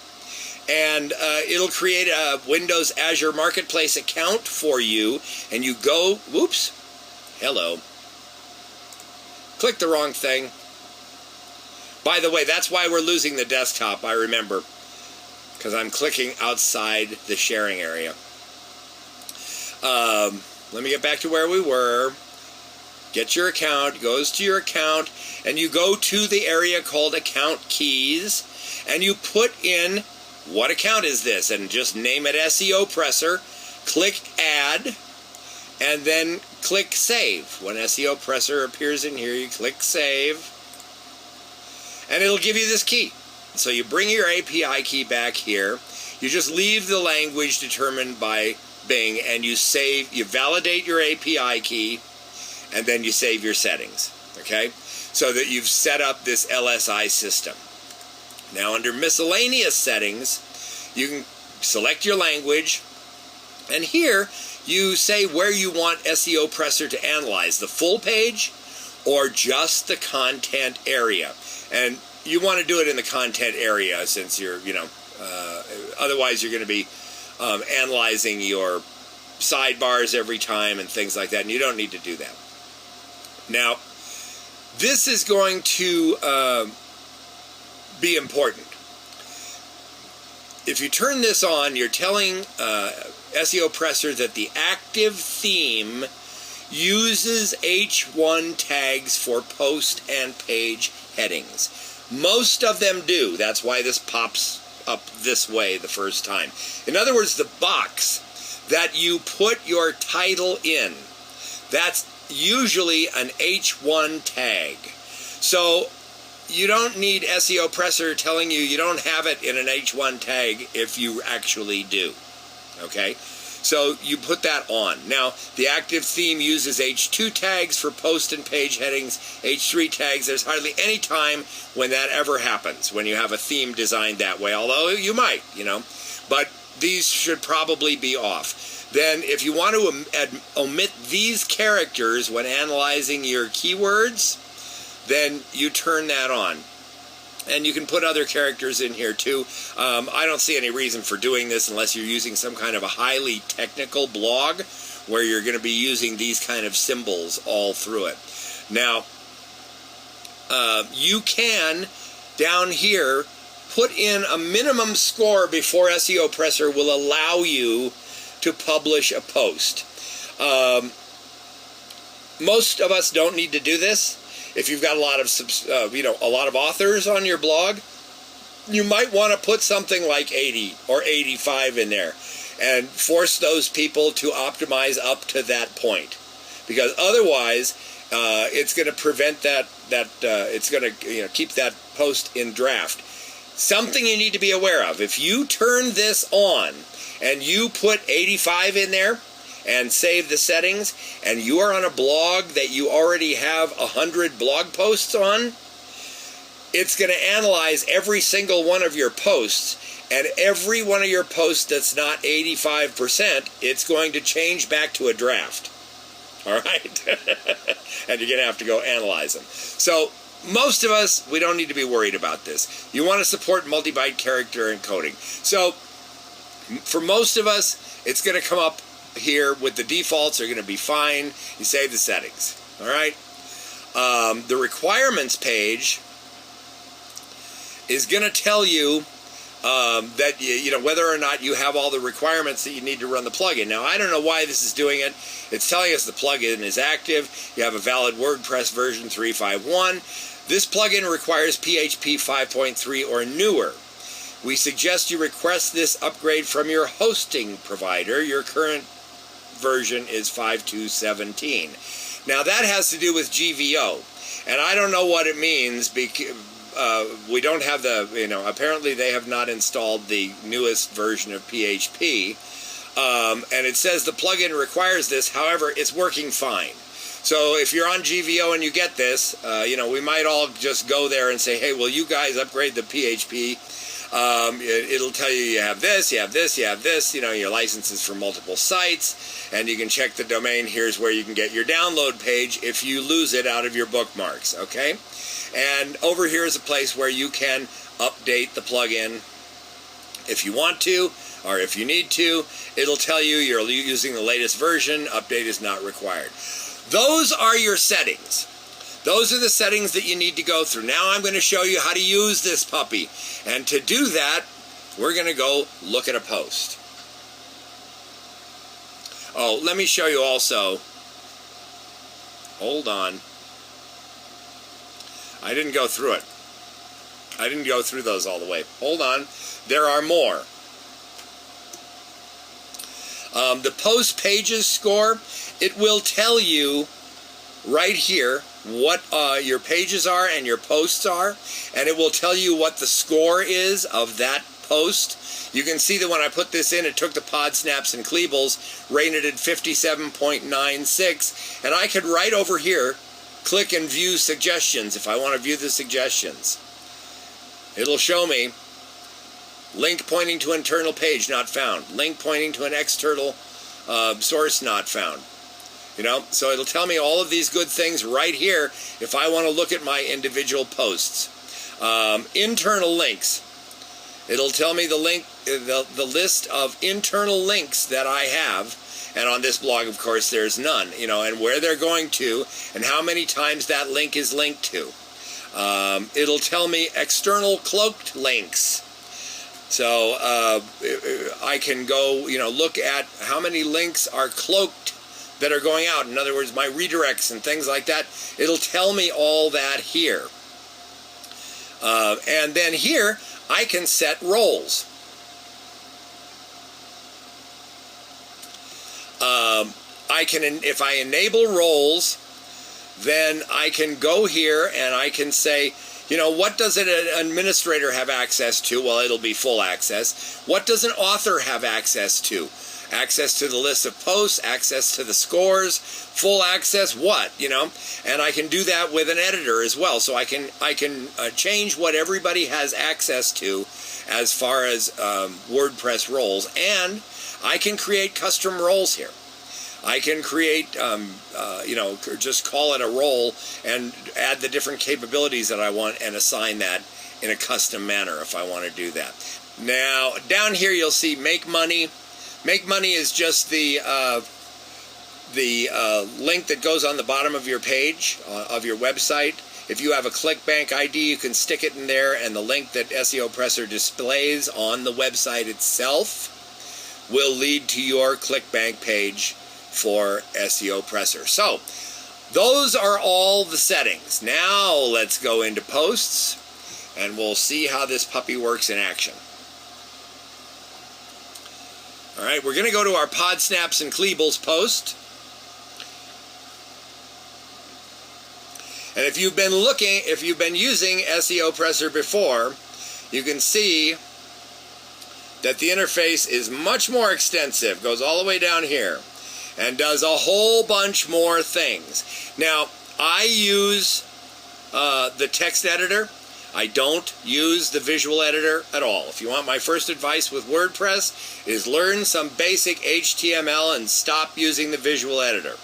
And it'll create a Windows Azure Marketplace account for you. And you go, whoops, hello. Click the wrong thing. By the way, that's why we're losing the desktop, I remember. Because I'm clicking outside the sharing area. Let me get back to where we were. Get your account, goes to your account, and you go to the area called Account Keys, and you put in what account is this, and just name it SEOPressor, click Add, and then click Save. When SEOPressor appears in here, you click Save, and it'll give you this key. So you bring your API key back here, you just leave the language determined by Bing, and you validate your API key, and then you save your settings, okay? So that you've set up this LSI system. Now, under Miscellaneous Settings, you can select your language, and here you say where you want SEOPressor to analyze, the full page or just the content area. And you want to do it in the content area since you're, otherwise you're going to be analyzing your sidebars every time and things like that, and you don't need to do that. Now, this is going to be important. If you turn this on, you're telling SEOPressor that the active theme uses H1 tags for post and page headings. Most of them do. That's why this pops up this way the first time. In other words, the box that you put your title in, that's usually an H1 tag. So you don't need SEOPressor telling you don't have it in an H1 tag if you actually do. Okay? So you put that on. Now, the active theme uses H2 tags for post and page headings, H3 tags. There's hardly any time when that ever happens, when you have a theme designed that way, although you might, But these should probably be off. Then, if you want to omit these characters when analyzing your keywords, then you turn that on. And you can put other characters in here too. I don't see any reason for doing this unless you're using some kind of a highly technical blog where you're going to be using these kind of symbols all through it. Now, you can, down here, put in a minimum score before SEOPressor will allow you to publish a post. Most of us don't need to do this. If you've got a lot of authors on your blog, you might want to put something like 80 or 85 in there and force those people to optimize up to that point, because otherwise it's going to prevent that it's going to keep that post in draft. Something you need to be aware of. If you turn this on and you put 85 in there and save the settings, and you are on a blog that you already have 100 blog posts on, it's going to analyze every single one of your posts, and every one of your posts that's not 85%, it's going to change back to a draft. All right? And you're going to have to go analyze them. So most of us, we don't need to be worried about this. You want to support multi-byte character encoding. So for most of us, it's going to come up here with the defaults are going to be fine. You save the settings. All right? The requirements page is going to tell you that you know whether or not you have all the requirements that you need to run the plugin. Now, I don't know why this is doing it. It's telling us the plugin is active. You have a valid WordPress version 3.5.1. This plugin requires PHP 5.3 or newer. We suggest you request this upgrade from your hosting provider. Your current version is 5.2.17. Now, that has to do with GVO, and I don't know what it means because we don't have the, you know, apparently they have not installed the newest version of PHP, and it says the plugin requires this. However, it's working fine. So if you're on GVO and you get this, you know, we might all just go there and say, hey, will you guys upgrade the PHP? It'll tell you you have this, you have this, you have this, you know, your licenses for multiple sites, and you can check the domain. Here's where you can get your download page if you lose it out of your bookmarks, okay? And over here is a place where you can update the plugin if you want to, or if you need to. It'll tell you you're using the latest version, update is not required. Those are your settings. Those are the settings that you need to go through. Now I'm going to show you how to use this puppy. And to do that, we're going to go look at a post. Oh, let me show you also. Hold on. I didn't go through it. I didn't go through those all the way. Hold on. There are more. The post pages score, it will tell you right here what your pages are and your posts are, and it will tell you what the score is of that post. You can see that when I put this in, it took the pod snaps and Kleebles, rated at 57.96, and I could right over here click and view suggestions if I want to view the suggestions. It'll show me link pointing to internal page not found, link pointing to an external source not found. You know, so it'll tell me all of these good things right here if I want to look at my individual posts. Internal links. It'll tell me the link, the list of internal links that I have. And on this blog, of course, there's none. You know, and where they're going to, and how many times that link is linked to. It'll tell me external cloaked links. So I can go, you know, look at how many links are cloaked that are going out. In other words, my redirects and things like that. It'll tell me all that here. And then here, I can set roles. I can, if I enable roles, then I can go here and I can say, you know, what does an administrator have access to? Well, it'll be full access. What does an author have access to? Access to the list of posts, access to the scores, full access, what, you know? And I can do that with an editor as well. So I can change what everybody has access to as far as WordPress roles. And I can create custom roles here. I can create, you know, just call it a role and add the different capabilities that I want and assign that in a custom manner if I want to do that. Now, down here you'll see Make Money. Make Money is just the link that goes on the bottom of your page, of your website. If you have a ClickBank ID, you can stick it in there, and the link that SEOPressor displays on the website itself will lead to your ClickBank page for SEOPressor. So, those are all the settings. Now, let's go into posts, and we'll see how this puppy works in action. All right, we're going to go to our Pod Snaps and Kleebles post. And if you've been using SEOPressor before, you can see that the interface is much more extensive, goes all the way down here, and does a whole bunch more things. Now, I use the text editor. I don't use the visual editor at all. If you want my first advice with WordPress, is learn some basic HTML and stop using the visual editor.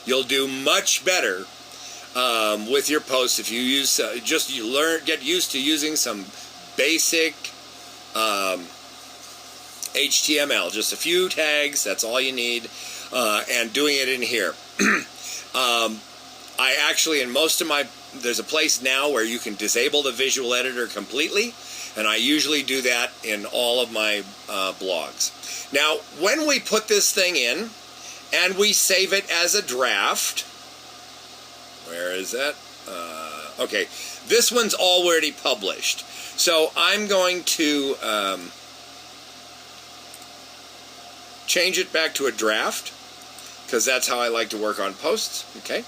You'll do much better with your posts if you use get used to using some basic HTML, just a few tags, that's all you need, and doing it in here. I actually, in most of my, there's a place now where you can disable the visual editor completely, and I usually do that in all of my blogs. Now, when we put this thing in, and we save it as a draft, where is that? Okay, this one's already published. So I'm going to change it back to a draft, because that's how I like to work on posts, okay?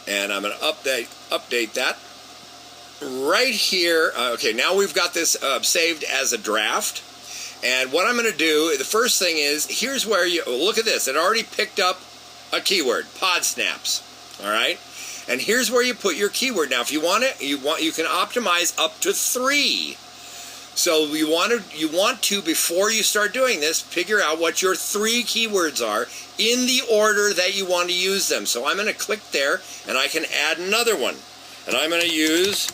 And I'm going to update that right here. Okay, now we've got this saved as a draft. And what I'm going to do, the first thing is, here's where you, look at this. It already picked up a keyword, pod snaps, all right? And here's where you put your keyword. Now, if you want it, you can optimize up to 3. So you want to, before you start doing this, figure out what your 3 keywords are in the order that you want to use them. So I'm going to click there, and I can add another one. And I'm going to use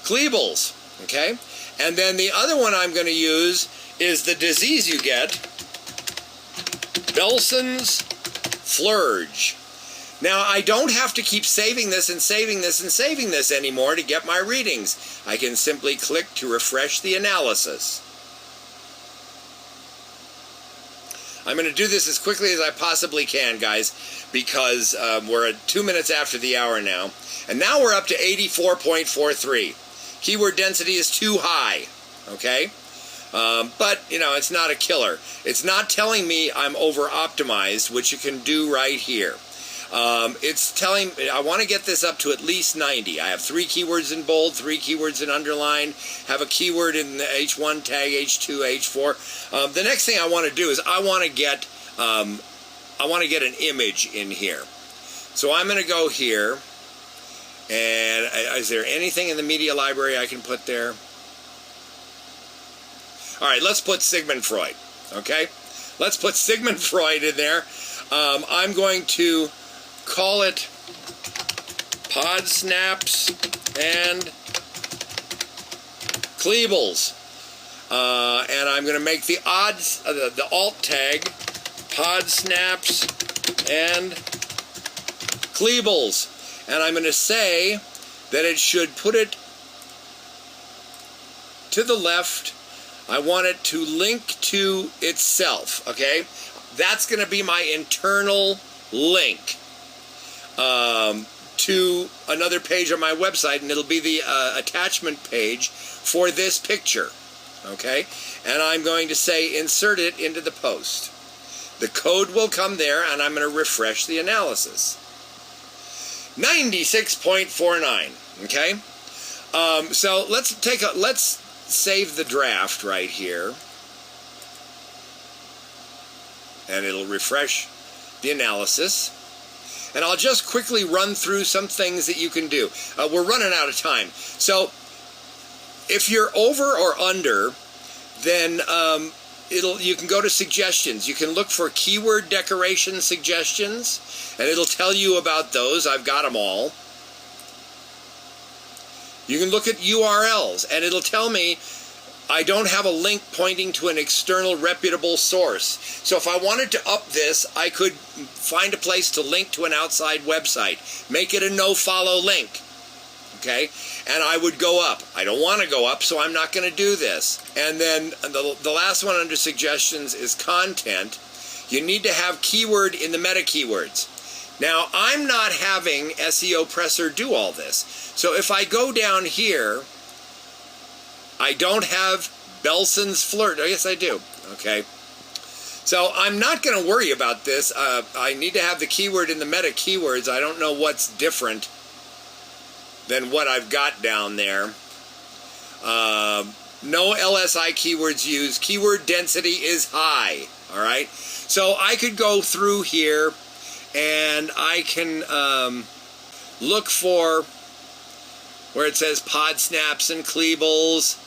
Kleebles, okay? And then the other one I'm going to use is the disease you get, Belson's Flurge. Now, I don't have to keep saving this and saving this and saving this anymore to get my readings. I can simply click to refresh the analysis. I'm going to do this as quickly as I possibly can, guys, because we're at 2 minutes after the hour now. And now we're up to 84.43. Keyword density is too high, okay? But, you know, it's not a killer. It's not telling me I'm over-optimized, which you can do right here. It's telling me I want to get this up to at least 90. I have 3 keywords in bold, 3 keywords in underline, have a keyword in the H1 tag, H2, H4. The next thing I want to do is I want to get an image in here. So I'm going to go here, and is there anything in the media library I can put there? All right, let's put Sigmund Freud, okay? Let's put Sigmund Freud in there. I'm going to call it Pod Snaps and Kleebles. And I'm going to make the the alt tag Pod Snaps and Kleebles. And I'm going to say that it should put it to the left. I want it to link to itself, okay? That's going to be my internal link to another page on my website, and it'll be the attachment page for this picture, okay? And I'm going to say insert it into the post. The code will come there, and I'm going to refresh the analysis. 96.49, okay? So let's save the draft right here, and it'll refresh the analysis. And I'll just quickly run through some things that you can do. We're running out of time. So if you're over or under, then you can go to suggestions. You can look for keyword decoration suggestions, and it'll tell you about those. I've got them all. You can look at URLs, and it'll tell me I don't have a link pointing to an external reputable source. So if I wanted to up this, I could find a place to link to an outside website. Make it a no-follow link, okay? And I would go up. I don't want to go up, so I'm not going to do this. And then the last one under suggestions is content. You need to have keyword in the meta keywords. Now, I'm not having SEOPressor do all this. So if I go down here, I don't have Belson's Flirt. Oh, yes, I do. Okay. So I'm not going to worry about this. I need to have the keyword in the meta keywords. I don't know what's different than what I've got down there. No LSI keywords used. Keyword density is high. All right. So I could go through here and I can look for where it says pod snaps and Kleebles.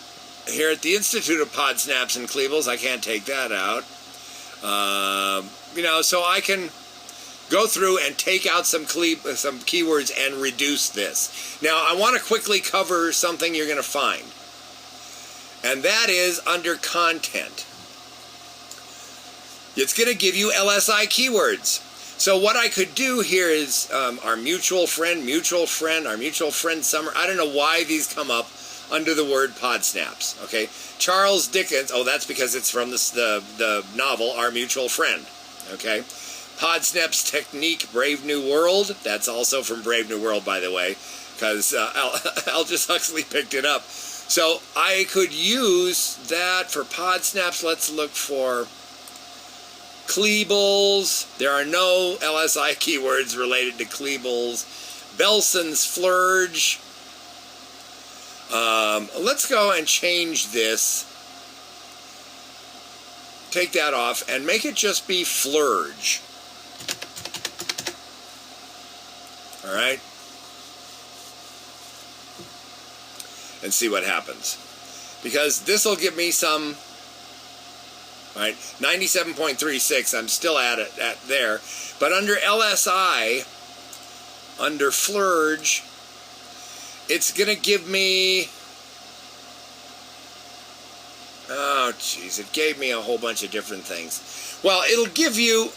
Here at the Institute of Pod Snaps and Kleebles, I can't take that out. So I can go through and take out some keywords and reduce this. Now, I want to quickly cover something you're going to find, and that is under content. It's going to give you LSI keywords. So what I could do here is our mutual friend, our mutual friend summer. I don't know why these come up under the word pod snaps. Okay, Charles Dickens. Oh, that's because it's from the novel Our Mutual Friend. Okay, pod snaps technique, Brave New World. That's also from Brave New World, by the way, because Aldous Huxley picked it up. So I could use that for pod snaps. Let's look for Kleebles. There are no LSI keywords related to Kleebles. Belson's Flurge. Let's go and change this. Take that off and make it just be Flurge. All right. And see what happens. Because this will give me some. All right, 97.36. I'm still at there. But under LSI, under Flurge, it's going to give me, oh, geez, it gave me a whole bunch of different things. Well, it'll give you,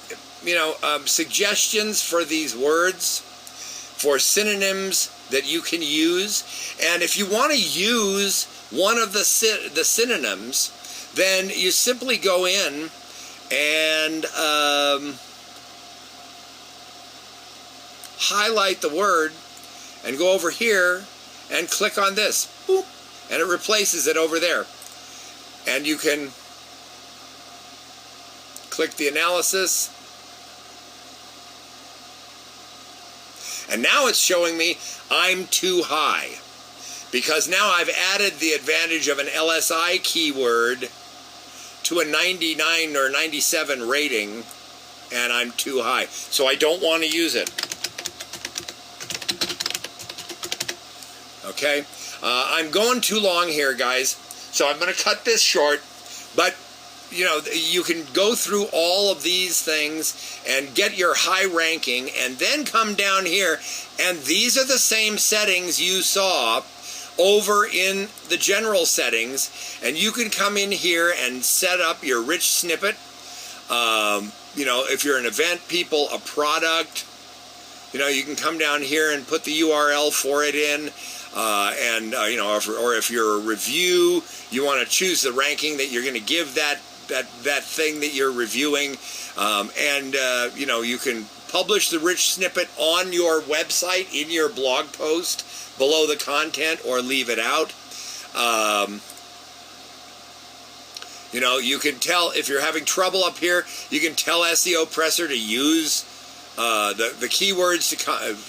suggestions for these words, for synonyms that you can use. And if you want to use one of the synonyms, then you simply go in and highlight the word and go over here and click on this, boop, and it replaces it over there. And you can click the analysis, and now it's showing me I'm too high, because now I've added the advantage of an LSI keyword to a 99 or 97 rating, and I'm too high. So I don't want to use it. Okay, I'm going too long here, guys, so I'm going to cut this short. But you can go through all of these things and get your high ranking, and then come down here, and these are the same settings you saw over in the general settings, and you can come in here and set up your rich snippet. If you're an event people, a product, you can come down here and put the URL for it in. Or if you're a review, you want to choose the ranking that you're going to give that thing that you're reviewing, you can publish the rich snippet on your website in your blog post below the content, or leave it out. You can tell if you're having trouble up here. You can tell SEOPressor to use the keywords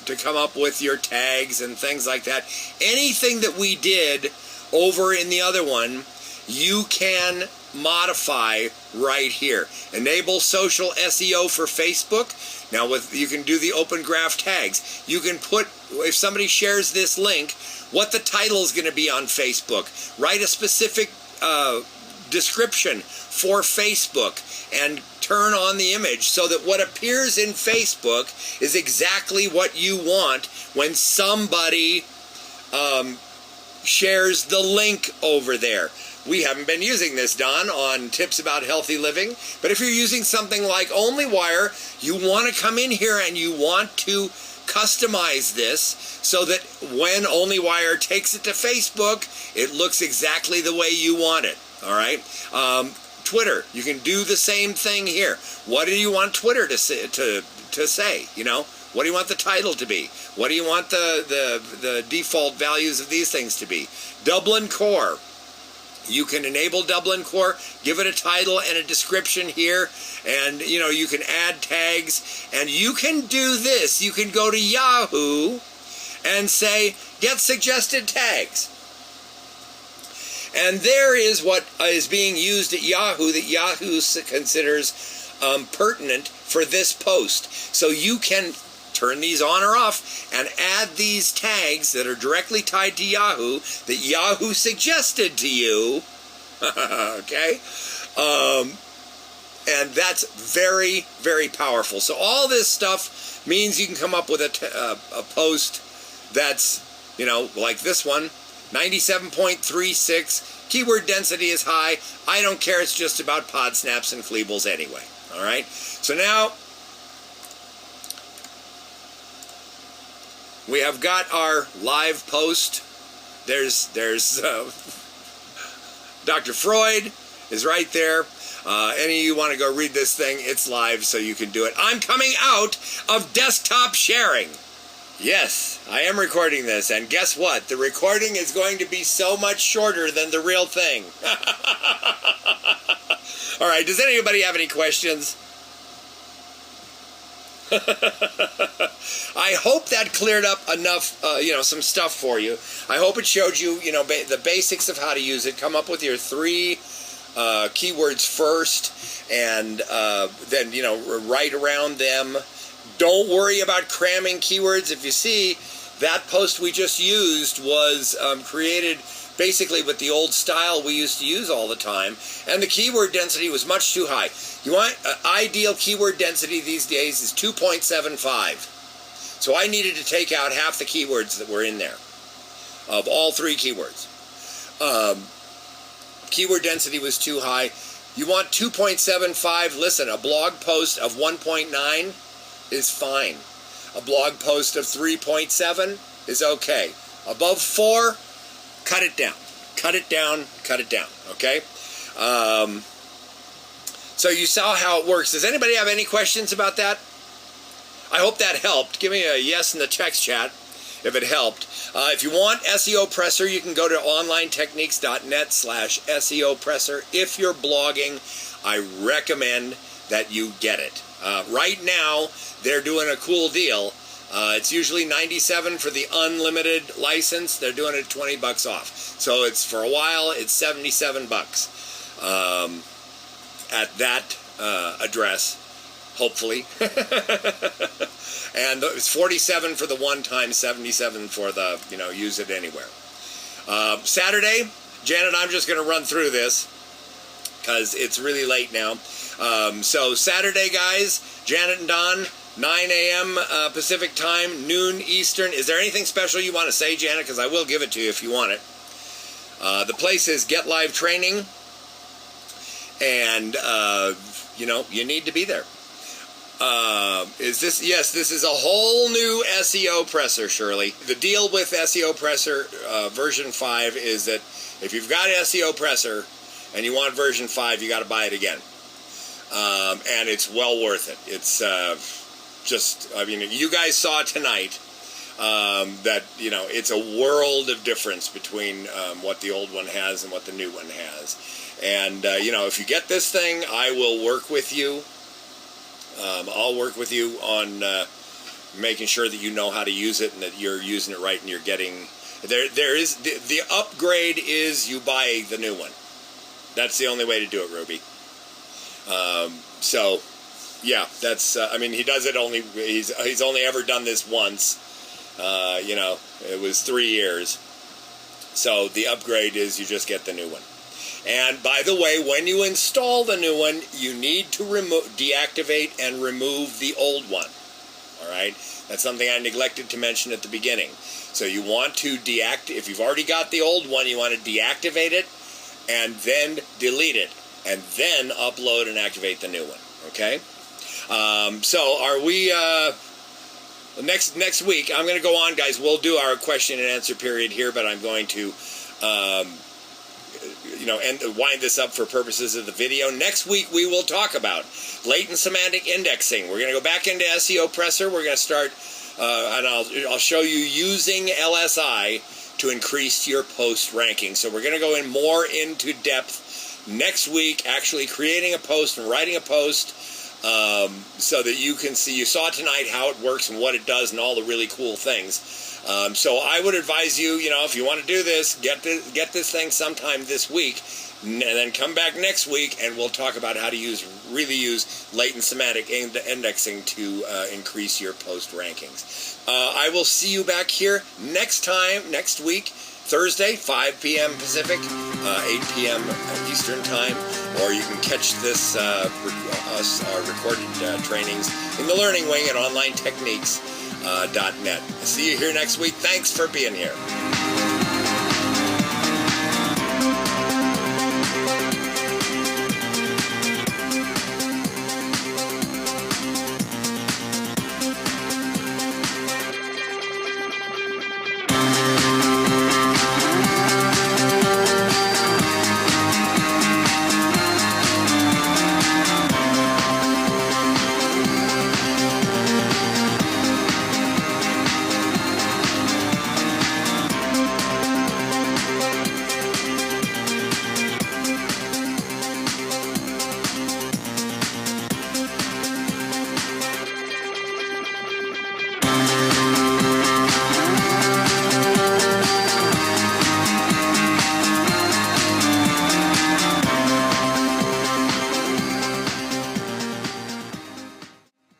to come up with your tags and things like that. Anything that we did over in the other one, you can modify right here. Enable social SEO for Facebook. Now you can do the open graph tags. You can put, if somebody shares this link, what the title is going to be on Facebook. Write a specific description for Facebook and turn on the image so that what appears in Facebook is exactly what you want when somebody shares the link over there. We haven't been using this, Don, on tips about healthy living, but if you're using something like OnlyWire, you want to come in here and you want to customize this so that when OnlyWire takes it to Facebook, it looks exactly the way you want it. All right. Twitter, you can do the same thing here. What do you want Twitter to say? What do you want the title to be? What do you want the default values of these things to be? Dublin Core. You can enable Dublin Core, give it a title and a description here, and you can add tags, and you can do this. You can go to Yahoo and say, get suggested tags. And there is what is being used at Yahoo that Yahoo considers pertinent for this post. So you can turn these on or off and add these tags that are directly tied to Yahoo that Yahoo suggested to you. Okay? And that's very, very powerful. So all this stuff means you can come up with a post that's, like this one, 97.36, keyword density is high. I don't care, it's just about pod snaps and Kleebles anyway. All right? So now we have got our live post. There's Dr. Freud is right there. Any of you want to go read this thing, it's live, so you can do it. I'm coming out of desktop sharing. Yes, I am recording this, and guess what? The recording is going to be so much shorter than the real thing. All right, does anybody have any questions? I hope that cleared up enough, some stuff for you. I hope it showed you, the basics of how to use it. Come up with your 3 keywords first, and then, write around them. Don't worry about cramming keywords. If you see, that post we just used was created basically with the old style we used to use all the time, and the keyword density was much too high. You want ideal keyword density these days is 2.75. So I needed to take out half the keywords that were in there of all 3 keywords. Keyword density was too high. You want 2.75. Listen, a blog post of 1.9 is fine. A blog post of 3.7 is okay. Above 4, cut it down. Cut it down, cut it down, okay? So you saw how it works. Does anybody have any questions about that? I hope that helped. Give me a yes in the text chat if it helped. If you want SEOPressor, you can go to onlinetechniques.net/SEOPressor. If you're blogging, I recommend that you get it. Right now, they're doing a cool deal. It's usually $97 for the unlimited license. They're doing it $20 off. So it's, for a while, it's $77 at that address, hopefully. And it's $47 for the one time, $77 for the, use it anywhere. Saturday, Janet, I'm just going to run through this because it's really late now. So Saturday, guys, Janet and Don, 9 a.m. Pacific time, noon Eastern. Is there anything special you want to say, Janet? Because I will give it to you if you want it. The place is Get Live Training, and, you need to be there. Yes, this is a whole new SEOPressor, Shirley. The deal with SEOPressor version 5 is that if you've got SEOPressor and you want version 5, you got to buy it again. And it's well worth it. It's you guys saw tonight that, it's a world of difference between what the old one has and what the new one has. And, if you get this thing, I will work with you. I'll work with you on making sure that you know how to use it and that you're using it right and you're getting... There is... The upgrade is you buy the new one. That's the only way to do it, Ruby. So, yeah, that's... he does it only... He's only ever done this once. It was 3 years. So the upgrade is you just get the new one. And by the way, when you install the new one, you need to deactivate and remove the old one. All right? That's something I neglected to mention at the beginning. So you want to deactivate, if you've already got the old one, you want to deactivate it and then delete it and then upload and activate the new one. Okay? So are we, next week, I'm going to go on, guys. We'll do our question and answer period here, but I'm going to, and wind this up for purposes of the video. Next week, we will talk about latent semantic indexing. We're going to go back into SEOPressor. We're going to start, and I'll show you using LSI to increase your post ranking. So we're going to go in more into depth next week, actually creating a post and writing a post, so that you can see. You saw tonight how it works and what it does and all the really cool things. So I would advise you, if you want to do this, get this thing sometime this week, and then come back next week, and we'll talk about how to really use latent semantic indexing to increase your post rankings. I will see you back here next week, Thursday, 5 p.m. Pacific, 8 p.m. Eastern Time, or you can catch this our recorded trainings in the Learning Wing at onlinetechniques.net. See you here next week. Thanks for being here.